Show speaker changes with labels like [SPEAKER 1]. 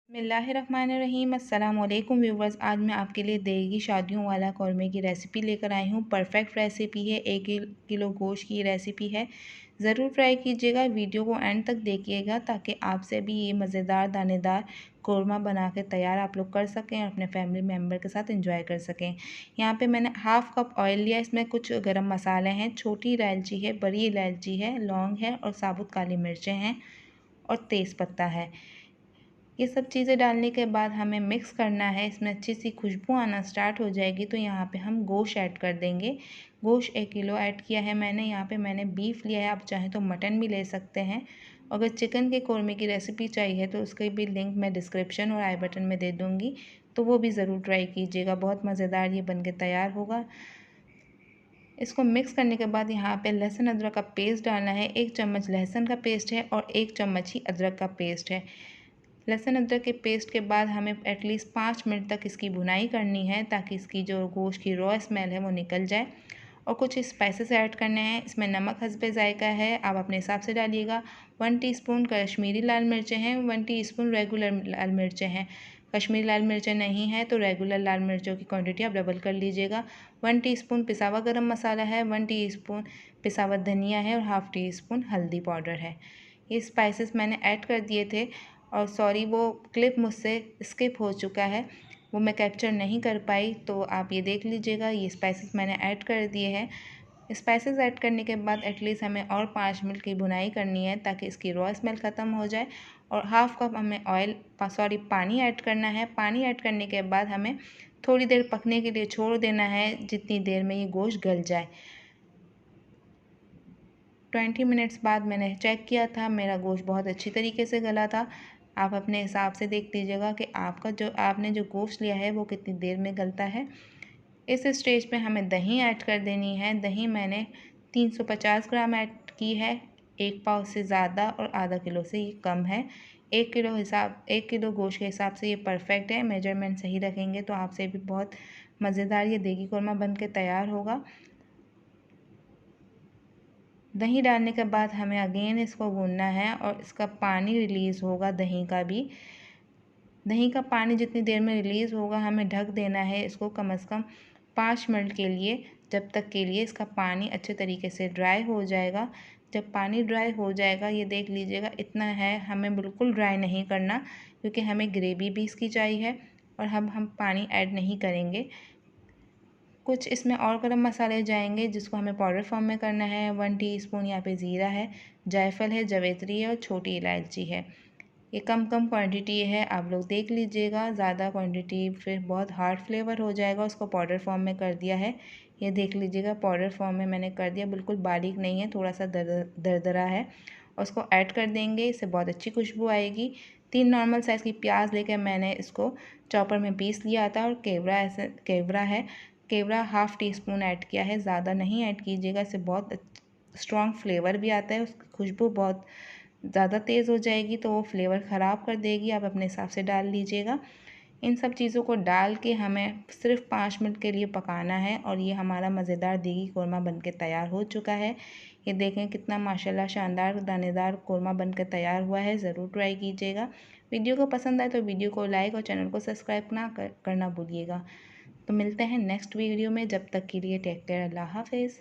[SPEAKER 1] बिस्मिल्लाहिर्रहमानिर्रहीम अस्सलाम वालेकुम व्यूवर्स। आज मैं आपके लिए देगी शादियों वाला कौरमे की रेसिपी लेकर आई हूँ। परफेक्ट रेसिपी है, 1 किलो गोश्त की रेसिपी है। ज़रूर ट्राई कीजिएगा, वीडियो को एंड तक देखिएगा ताकि आपसे भी ये मज़ेदार दानेदार कौरमा बना के तैयार आप लोग कर सकें और अपने फैमिली मेम्बर के साथ एंजॉय कर सकें। यहाँ पे मैंने हाफ़ कप ऑयल लिया, इसमें कुछ गरम मसाले हैं, छोटी इलायची है, बड़ी इलायची है, लौंग है और साबुत काली मिर्चें हैं और तेज़पत्ता है। ये सब चीज़ें डालने के बाद हमें मिक्स करना है। इसमें अच्छी सी खुशबू आना स्टार्ट हो जाएगी तो यहाँ पे हम गोश्त ऐड कर देंगे। गोश्त 1 किलो ऐड किया है मैंने। यहाँ पे मैंने बीफ लिया है, आप चाहें तो मटन भी ले सकते हैं। अगर चिकन के कौरमे की रेसिपी चाहिए तो उसकी भी लिंक मैं डिस्क्रिप्शन और आई बटन में दे दूँगी, तो वो भी ज़रूर ट्राई कीजिएगा। बहुत मज़ेदार ये बन के तैयार होगा। इसको मिक्स करने के बाद यहाँ पे लहसुन अदरक का पेस्ट डालना है। 1 चम्मच लहसुन का पेस्ट है और 1 चम्मच ही अदरक का पेस्ट है। लहसुन अदरक के पेस्ट के बाद हमें एटलीस्ट 5 मिनट तक इसकी भुनाई करनी है ताकि इसकी जो गोश्त की रॉ स्मेल है वो निकल जाए। और कुछ स्पाइसेस ऐड करने हैं। इसमें नमक हस्बे ज़ायका है, आप अपने हिसाब से डालिएगा। 1 टीस्पून कश्मीरी लाल मिर्चें हैं, 1 टीस्पून रेगुलर लाल मिर्चें हैं। कश्मीरी लाल मिर्चें नहीं है तो रेगुलर लाल मिर्चों की क्वांटिटी आप डबल कर लीजिएगा। 1 टीस्पून पिसा हुआ गरम मसाला है, 1 टीस्पून पिसा हुआ धनिया है और हाफ़ टीस्पून हल्दी पाउडर है। ये स्पाइसेस मैंने ऐड कर दिए थे और सॉरी वो क्लिप मुझसे स्किप हो चुका है, वो मैं कैप्चर नहीं कर पाई, तो आप ये देख लीजिएगा। ये स्पाइसेस मैंने ऐड कर दिए हैं। स्पाइसेस ऐड करने के बाद एटलीस्ट हमें और 5 मिनट की भुनाई करनी है ताकि इसकी रॉ स्मेल ख़त्म हो जाए। और हाफ़ कप हमें पानी ऐड करना है। पानी ऐड करने के बाद हमें थोड़ी देर पकने के लिए छोड़ देना है, जितनी देर में ये गोश्त गल जाए। 20 मिनट्स बाद मैंने चेक किया था, मेरा गोश्त बहुत अच्छी तरीके से गला था। आप अपने हिसाब से देख लीजिएगा कि आपने जो गोश्त लिया है वो कितनी देर में गलता है। इस स्टेज पे हमें दही ऐड कर देनी है। दही मैंने 350 ग्राम ऐड की है, 1 पाव से ज़्यादा और आधा किलो से ये कम है। 1 किलो गोश्त के हिसाब से ये परफेक्ट है। मेजरमेंट सही रखेंगे तो आपसे भी बहुत मज़ेदार ये देगी कौरमा बन के तैयार होगा। दही डालने के बाद हमें अगेन इसको भूनना है और इसका पानी रिलीज़ होगा दही का भी। दही का पानी जितनी देर में रिलीज़ होगा हमें ढक देना है इसको कम से कम 5 मिनट के लिए, जब तक के लिए इसका पानी अच्छे तरीके से ड्राई हो जाएगा। जब पानी ड्राई हो जाएगा, ये देख लीजिएगा इतना है, हमें बिल्कुल ड्राई नहीं करना क्योंकि हमें ग्रेवी भी इसकी चाहिए और हम पानी ऐड नहीं करेंगे। कुछ इसमें और गरम मसाले जाएंगे जिसको हमें पाउडर फॉर्म में करना है। 1 टीस्पून यहाँ पे ज़ीरा है, जायफल है, जवेत्री है और छोटी इलायची है। ये कम क्वांटिटी है, आप लोग देख लीजिएगा। ज़्यादा क्वांटिटी फिर बहुत हार्ड फ्लेवर हो जाएगा। उसको पाउडर फॉर्म में कर दिया है, ये देख लीजिएगा पाउडर फॉर्म में मैंने कर दिया, बिल्कुल बारीक नहीं है, थोड़ा सा दरदरा है। और उसको ऐड कर देंगे, इससे बहुत अच्छी खुशबू आएगी। 3 नॉर्मल साइज़ की प्याज लेकर मैंने इसको चॉपर में पीस लिया था और केवड़ा हाफ़ टीस्पून ऐड किया है, ज़्यादा नहीं ऐड कीजिएगा, इससे बहुत स्ट्रॉन्ग फ्लेवर भी आता है। उसकी खुशबू बहुत ज़्यादा तेज़ हो जाएगी तो वो फ्लेवर ख़राब कर देगी, आप अपने हिसाब से डाल लीजिएगा। इन सब चीज़ों को डाल के हमें सिर्फ 5 मिनट के लिए पकाना है और ये हमारा मज़ेदार देगी कौरमा बनके तैयार हो चुका है। ये देखें कितना माशाल्लाह शानदार दानेदार कौरमा बनकर तैयार हुआ है। ज़रूर ट्राई कीजिएगा। वीडियो को पसंद आए तो वीडियो को लाइक और चैनल को सब्सक्राइब करना भूलिएगा। तो मिलते हैं नेक्स्ट वीडियो में, जब तक के लिए टेक केयर, अल्लाह हाफ़िज़।